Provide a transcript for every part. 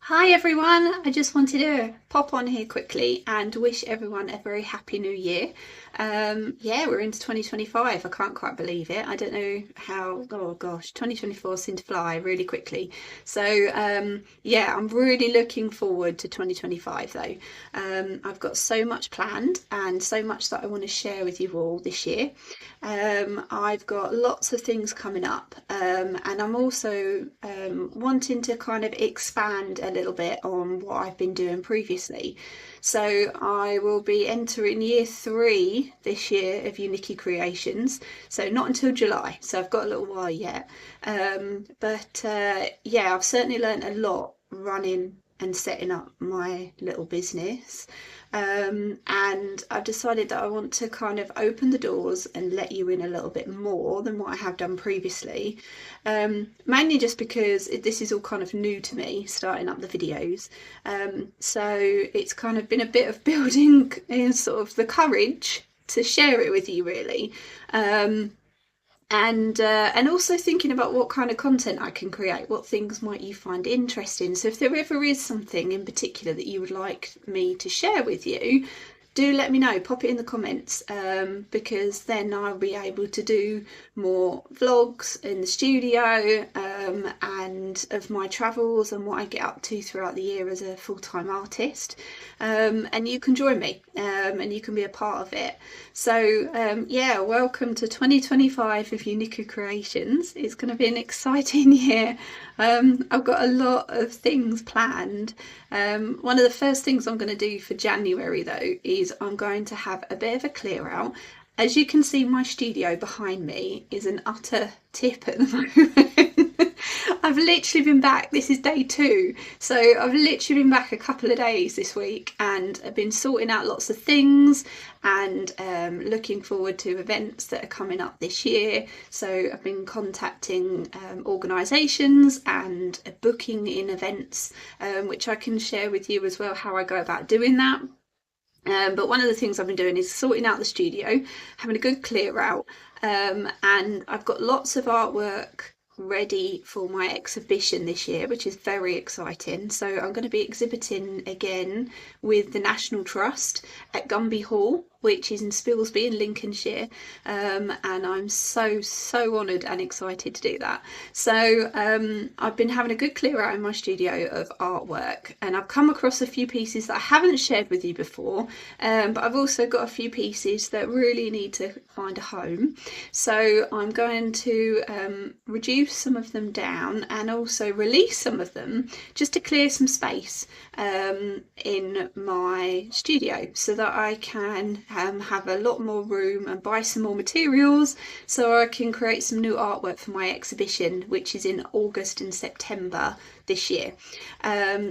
Hi everyone, I just wanted to pop on here quickly and wish everyone a very happy new year. Yeah, we're into 2025. I can't quite believe it. I don't know how, oh gosh, 2024 seemed to fly really quickly. Yeah, I'm really looking forward to 2025 though. I've got so much planned and so much that I want to share with you all this year. I've got lots of things coming up, and I'm also wanting to kind of expand a little bit on what I've been doing previously. So I will be entering year 3 this year of UNikkiCreations. So not until July. So I've got a little while yet. Yeah, I've certainly learned a lot running and setting up my little business. And I've decided that I want to kind of open the doors and let you in a little bit more than what I have done previously. Mainly just because this is all kind of new to me, starting up the videos. So it's kind of been a bit of building in sort of the courage to share it with you, really. And also thinking about what kind of content I can create, what things might you find interesting. So if there ever is something in particular that you would like me to share with you, do let me know, pop it in the comments, because then I'll be able to do more vlogs in the studio, and of my travels and what I get up to throughout the year as a full-time artist. And you can join me, and you can be a part of it. So yeah, welcome to 2025 of UNikkiCreations. It's going to be an exciting year. I've got a lot of things planned. One of the first things I'm going to do for January though is I'm going to have a bit of a clear out. As you can see, my studio behind me is an utter tip at the moment. I've literally been back, this is day 2, so I've literally been back a couple of days this week and I've been sorting out lots of things and looking forward to events that are coming up this year. So I've been contacting organisations and booking in events, which I can share with you as well how I go about doing that. But one of the things I've been doing is sorting out the studio, having a good clear out, and I've got lots of artwork ready for my exhibition this year, which is very exciting. So I'm going to be exhibiting again with the National Trust at Gumby Hall, which is in Spilsby in Lincolnshire, and I'm so honoured and excited to do that. So I've been having a good clear out in my studio of artwork, and I've come across a few pieces that I haven't shared with you before, but I've also got a few pieces that really need to find a home. So I'm going to reduce some of them down and also release some of them just to clear some space in my studio so that I can have a lot more room and buy some more materials so I can create some new artwork for my exhibition, which is in August and September this year.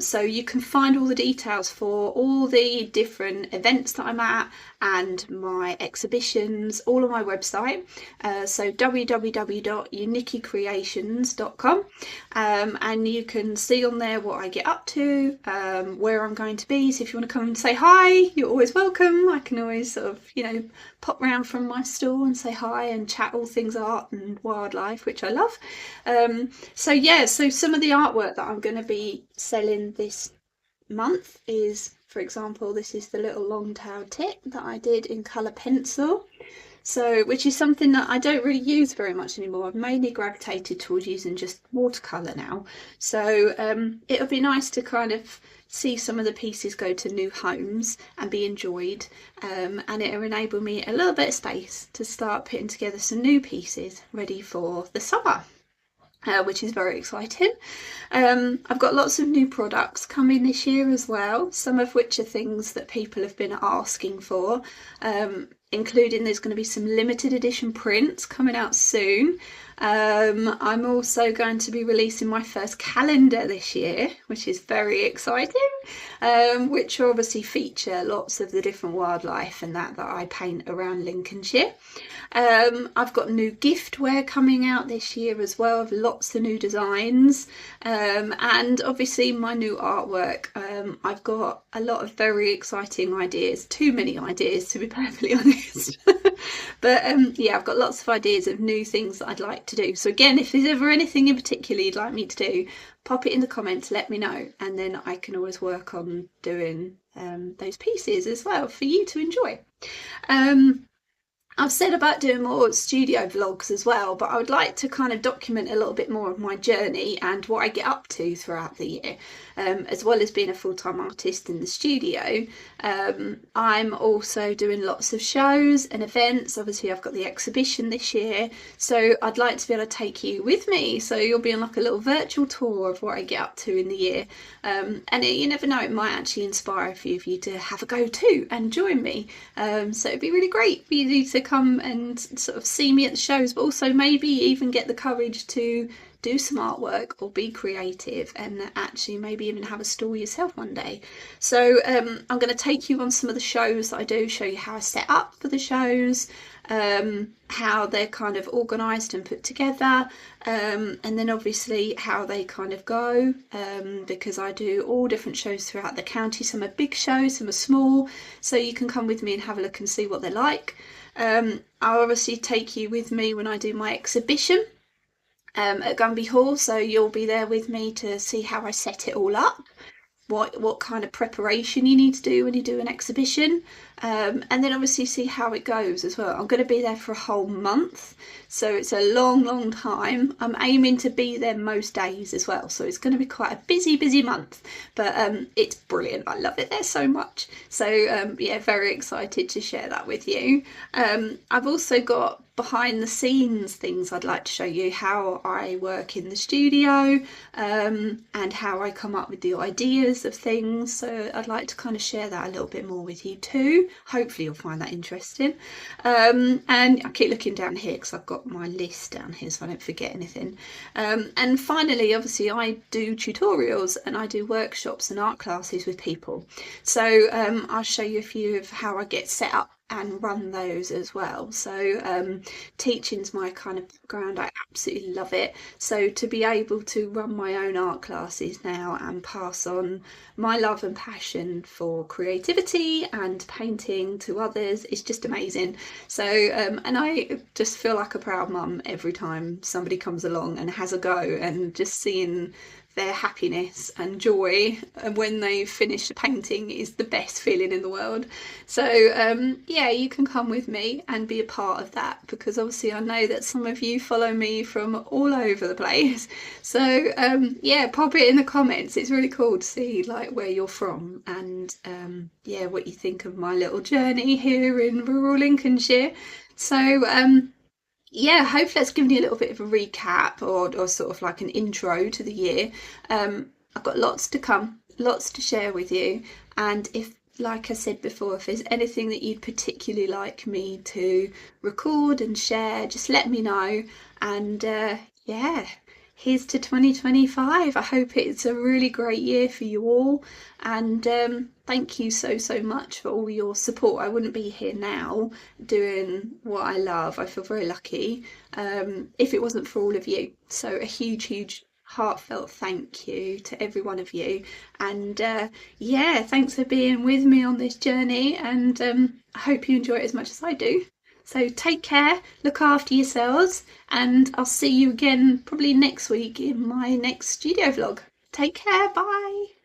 So you can find all the details for all the different events that I'm at and my exhibitions all on my website, so www.UNikkiCreations.com, and you can see on there what I get up to, where I'm going to be. So if you want to come and say hi, you're always welcome. I can always sort of, pop round from my stall and say hi and chat all things art and wildlife, which I love. So yeah, so some of the artwork that I'm going to be selling this month is, for example, this is the little long-tailed tit that I did in colour pencil. So, which is something that I don't really use very much anymore. I've mainly gravitated towards using just watercolour now. So it'll be nice to kind of see some of the pieces go to new homes and be enjoyed, and it'll enable me a little bit of space to start putting together some new pieces ready for the summer. Which is very exciting. I've got lots of new products coming this year as well, some of which are things that people have been asking for, including there's going to be some limited edition prints coming out soon. I'm also going to be releasing my first calendar this year, which is very exciting, which will obviously feature lots of the different wildlife and that I paint around Lincolnshire. I've got new giftware coming out this year as well, lots of new designs, and obviously my new artwork I've got a lot of very exciting ideas, too many ideas to be perfectly honest. But yeah, I've got lots of ideas of new things that I'd like to do. So again, if there's ever anything in particular you'd like me to do, pop it in the comments, let me know, and then I can always work on doing those pieces as well for you to enjoy. I've said about doing more studio vlogs as well, but I would like to kind of document a little bit more of my journey and what I get up to throughout the year, as well as being a full-time artist in the studio. I'm also doing lots of shows and events. Obviously, I've got the exhibition this year, so I'd like to be able to take you with me. So you'll be on like a little virtual tour of what I get up to in the year. And you never know, it might actually inspire a few of you to have a go too and join me. So it'd be really great for you to come and sort of see me at the shows, but also maybe even get the courage to do some artwork or be creative and actually maybe even have a store yourself one day. So I'm going to take you on some of the shows that I do, show you how I set up for the shows, how they're kind of organised and put together, and then obviously how they kind of go, because I do all different shows throughout the county. Some are big shows, some are small, so you can come with me and have a look and see what they're like. I'll obviously take you with me when I do my exhibition at Gumby Hall, so you'll be there with me to see how I set it all up, what kind of preparation you need to do when you do an exhibition, and then obviously see how it goes as well. I'm going to be there for a whole month, so it's a long time. I'm aiming to be there most days as well, so it's going to be quite a busy month, but it's brilliant. I love it there so much. So yeah, very excited to share that with you. I've also got behind the scenes things I'd like to show you, how I work in the studio, and how I come up with the ideas of things. So I'd like to kind of share that a little bit more with you too. Hopefully you'll find that interesting. And I keep looking down here because I've got my list down here so I don't forget anything. And finally, obviously I do tutorials and I do workshops and art classes with people. So I'll show you a few of how I get set up and run those as well. So teaching's my kind of background. I absolutely love it. So to be able to run my own art classes now and pass on my love and passion for creativity and painting to others is just amazing. So and I just feel like a proud mum every time somebody comes along and has a go, and just seeing their happiness and joy when they finish a painting is the best feeling in the world. So yeah, you can come with me and be a part of that, because obviously I know that some of you follow me from all over the place. So yeah, pop it in the comments. It's really cool to see like where you're from and yeah, what you think of my little journey here in rural Lincolnshire. So yeah, hopefully that's given you a little bit of a recap, or sort of like an intro to the year. I've got lots to come, lots to share with you, and if, like I said before, if there's anything that you'd particularly like me to record and share, just let me know. And yeah, here's to 2025. I hope it's a really great year for you all, and thank you so much for all your support. I wouldn't be here now doing what I love. I feel very lucky if it wasn't for all of you. So a huge heartfelt thank you to every one of you, and yeah, thanks for being with me on this journey, and I hope you enjoy it as much as I do. So take care, look after yourselves, and I'll see you again probably next week in my next studio vlog. Take care, bye.